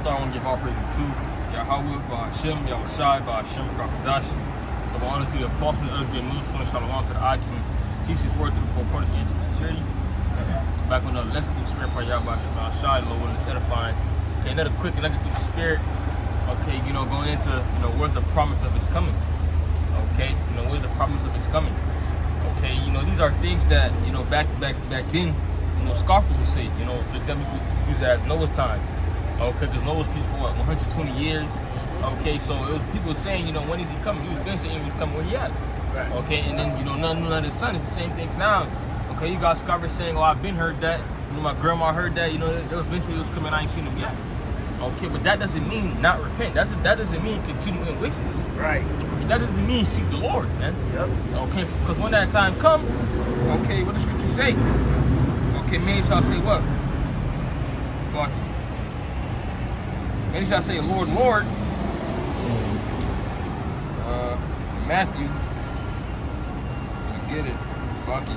start, I want to give all praises to Yahweh, Ba'Hashem, Yahushai, Ba'Hashem, Rakadash. Of honor to the apostles, others being millstone, shalom to the eye can teach his word through the four corners and true sincerity. Back on the lesson through spirit, part Yahweh, Shai, Lord, when it's edifying. Okay, another quick nugget through spirit. Okay, going into, where's the promise of his coming? Okay, where's the promise of his coming? Okay, these are things that, back then, scoffers would say, for example, you use that as Noah's time. Okay, because Noah's peace for 120 years. Okay, so it was people saying, when is he coming? He was been saying he's coming, where he at? Right. Okay, and then, none of his son is the same things now. Okay, you got scoffers saying, oh, I've been heard that. My grandma heard that. It was been saying he was coming, I ain't seen him yet. Okay, but that doesn't mean not repent. That doesn't mean continue in wickedness. Right. Okay, that doesn't mean seek the Lord, man. Yep. Okay, because when that time comes, okay, what does Scripture say? Okay, many shall say what? So, many shall say, Lord, Lord. Matthew. You get it. It's lucky.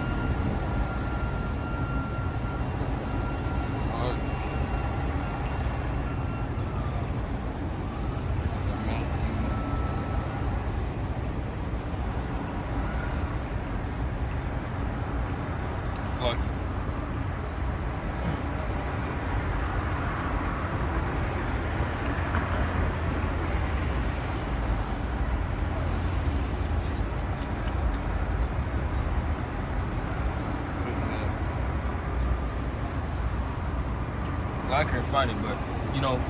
I couldn't find it, but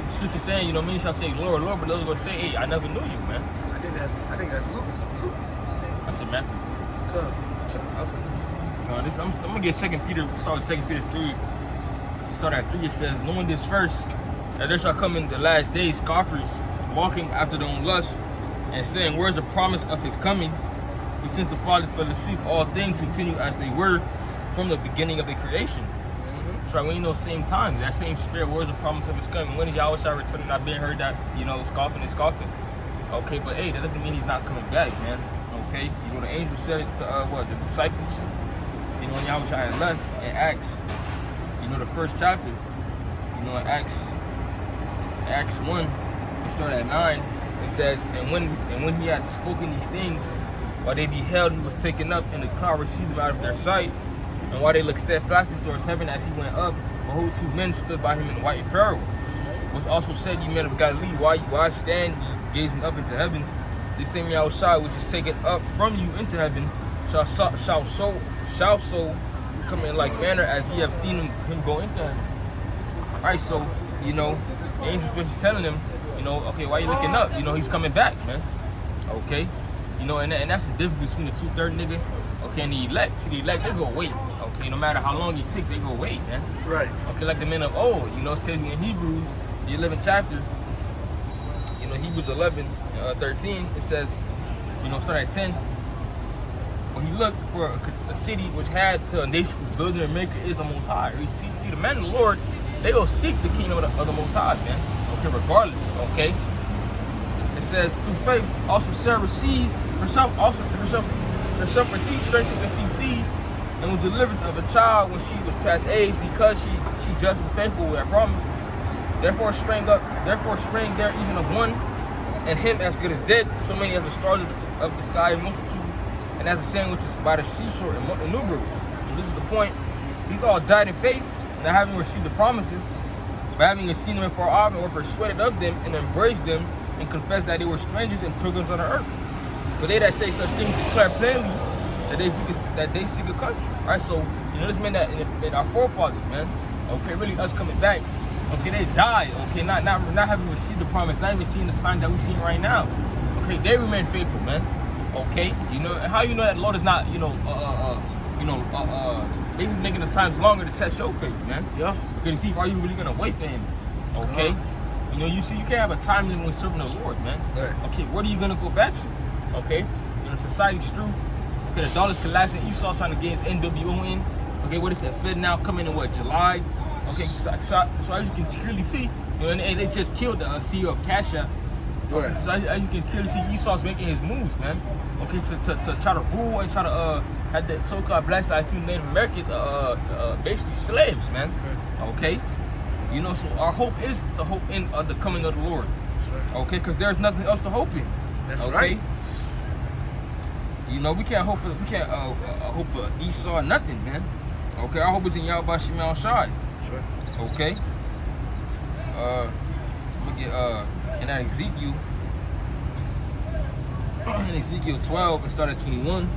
Scripture saying, many shall say, Lord, Lord, but those are gonna say, hey, I never knew you, man. I think that's Luke. I said Matthew too. Come. I'm gonna get 2 Peter. Start with 2 Peter 3. Start at 3. It says, knowing this first, that there shall come in the last days scoffers, walking after their own lusts, and saying, where's the promise of his coming? For since the fathers fell asleep, all things continue as they were from the beginning of the creation. Try when same time, that same spirit, where's the promise of his coming? When is Yahweh shall return? Not being heard that, scoffing and scoffing. Okay, but hey, that doesn't mean he's not coming back, man. Okay, the angel said it to the disciples. When Yahweh had left in Acts, the first chapter, in Acts 1, we start at 9. It says, and when he had spoken these things, while they beheld, he was taken up, and the cloud received him out of their sight. And while they looked steadfastly towards heaven as he went up, behold, 2 men stood by him in white apparel. It was also said, ye men of Galilee, why stand ye gazing up into heaven? This same Yahushua, which is taken up from you into heaven, shall so come in like manner as ye have seen him go into heaven. All right, so the angel is telling him, okay, why are you looking up? He's coming back, man. Okay, and that's the difference between the 2/3 nigga. Okay, and the elect. See, the elect, they go wait. Okay, no matter how long it takes, they go wait, man. Right. Okay, like the men of old. It tells you in Hebrews, the 11th chapter. Hebrews 11:13. It says, start at 10. When you look for a city which had a nation whose builder and maker is the Most High. You see, the men of the Lord, they go seek the kingdom of the Most High, man. Okay, regardless. Okay. It says through faith, also Sarah received herself received strength to conceive seed, and was delivered of a child when she was past age, because she judged and faithful with her promise. Therefore sprang there even of one, and him as good as dead, so many as the stars of the sky in multitude, and as the sand which is by the seashore innumerable. And this is the point. These all died in faith, not having received the promises, but having seen them afar off, and were persuaded of them, and embraced them, and confessed that they were strangers and pilgrims on the earth. For they that say such things declare plainly that they seek a country. All right, so this meant that our forefathers, man. Okay, really us coming back. Okay, they died. Okay, not having received the promise, not even seeing the signs that we're seeing right now. Okay, they remain faithful, man. Okay, how that the Lord is not, He's making the times longer to test your faith, man. Yeah. Okay, to see if are you really gonna wait for Him. Okay. You can't have a time limit when serving the Lord, man. Right. Okay, what are you gonna go back to? Okay, society's through. Okay, the dollar's collapsing. Esau's trying to get his NWO in. Okay, what is it? Fed now coming in July? Okay, so as you can clearly see, and they just killed the CEO of Cash App. Okay, right. So as you can clearly see, Esau's making his moves, man. Okay, to try to rule and try to have that so-called blacks that I see Native Americans basically slaves, man. Okay, You know, so our hope is the hope in the coming of the Lord. Right. Okay, because there's nothing else to hope in. That's okay? Right. You know, we can't hope for hope for Esau or nothing, man. Okay, our hope is in Yahweh Shema Shai. Sure. Okay. Let me get in that Ezekiel. In Ezekiel 12, it started 21.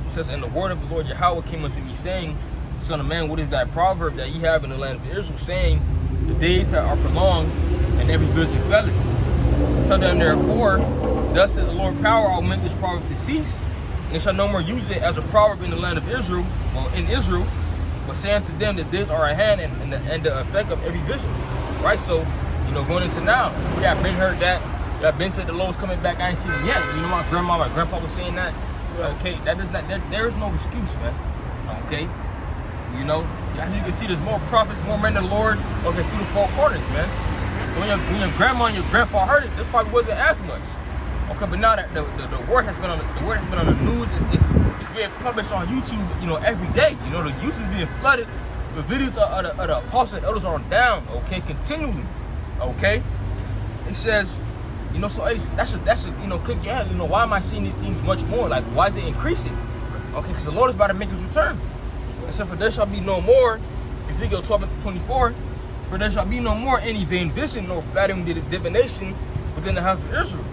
It says, "And the word of the Lord Yahweh came unto me, saying, Son of man, what is that proverb that ye have in the land of Israel, saying, the days that are prolonged, and every vision felleth? Tell them therefore, thus says the Lord power, I will make this proverb to cease, and shall no more use it as a proverb in the land of Israel, well, in Israel, but say unto them that days are at hand, and the effect of every vision." Right? So, you know, going into now, we have been heard that. I've been said the Lord's coming back. I ain't seen him yet. You know, my grandma, my grandpa was saying that. Okay, that does not. There is no excuse, man. Okay, you know, as you can see, there's more prophets, more men of the Lord. Okay, through the four corners, man. So when your grandma and your grandpa heard it, this probably wasn't as much. Okay, but now that the word has been on the news, it's being published on YouTube. You know, every day. You know, the YouTube is being flooded. The videos of the apostles and elders are down. Okay, continually. Okay, it says. You know, so that's a you know, click your head. You know, why am I seeing these things much more? Like, why is it increasing? Okay, because the Lord is about to make his return. It said, "For there shall be no more," Ezekiel 12:24. "For there shall be no more any vain vision, nor flattering divination within the house of Israel."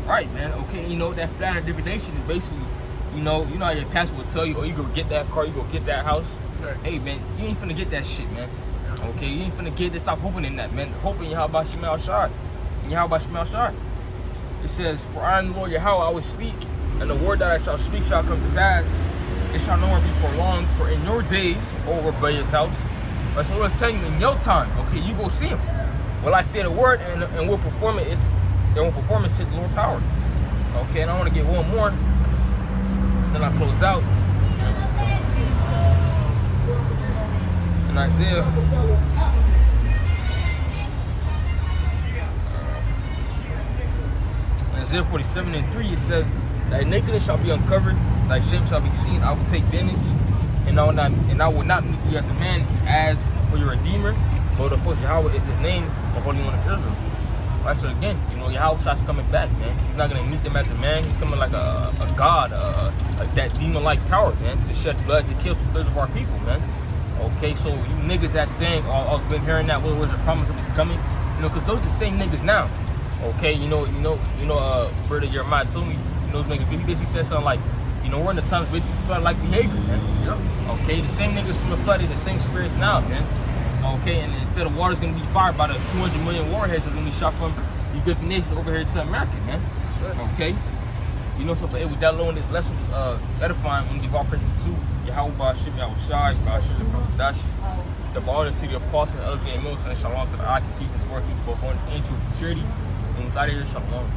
Right, man. Okay, you know that flattering divination is basically, you know how your pastor will tell you, "Oh, you go get that car, you go get that house." Right. Hey, man, you ain't finna get that shit, man. Okay, you ain't finna get it. Stop hoping in that, man. Hoping Yahweh Shema Shai. Yahweh Shema Shai. It says, "For I am the Lord Yahweh, I will speak, and the word that I shall speak shall come to pass. It shall no more be prolonged, for in your days, O rebellious house." But so Lord's telling you, in your time, okay, you go see him. Well, I say the word, and we'll perform it. We'll perform it, said the Lord power. Okay, and I want to get one more. Then I close out. In Isaiah. Isaiah 47:3, it says, "Thy nakedness shall be uncovered, thy shame shall be seen. I will take vengeance, and I will not meet thee as a man, as for your Redeemer. Lord of hosts, Yahweh is his name, the Holy One of Israel." Right, so again, you know, Yahweh Shai's coming back, man. He's not gonna meet them as a man. He's coming like a god, that demon-like power, man, to shed blood, to kill 2/3 of our people, man. Okay, so you niggas that's saying, "Oh, I've been hearing that. What was the promise of he's coming?" You know, because those are the same niggas now. Okay, you know, Brother Jeremiah told me, you know, niggas, he basically said something like, you know, we're in the times basically flood-like behavior, man. Yep. Okay, the same niggas from the flooded, the same spirits now, man. Okay, and instead of water's gonna be fired by the 200 million warheads that's gonna be shot from these different nations over here to America, man. Sure. Okay, you know, so but with that alone, this lesson was edifying. We give all praises to Yahweh Shib Yahweh Shai, Shib Dash, the honor to the apostles and others getting milks, and shalom to the eye, teachings working for one angel of sincerity. And out of here, shalom.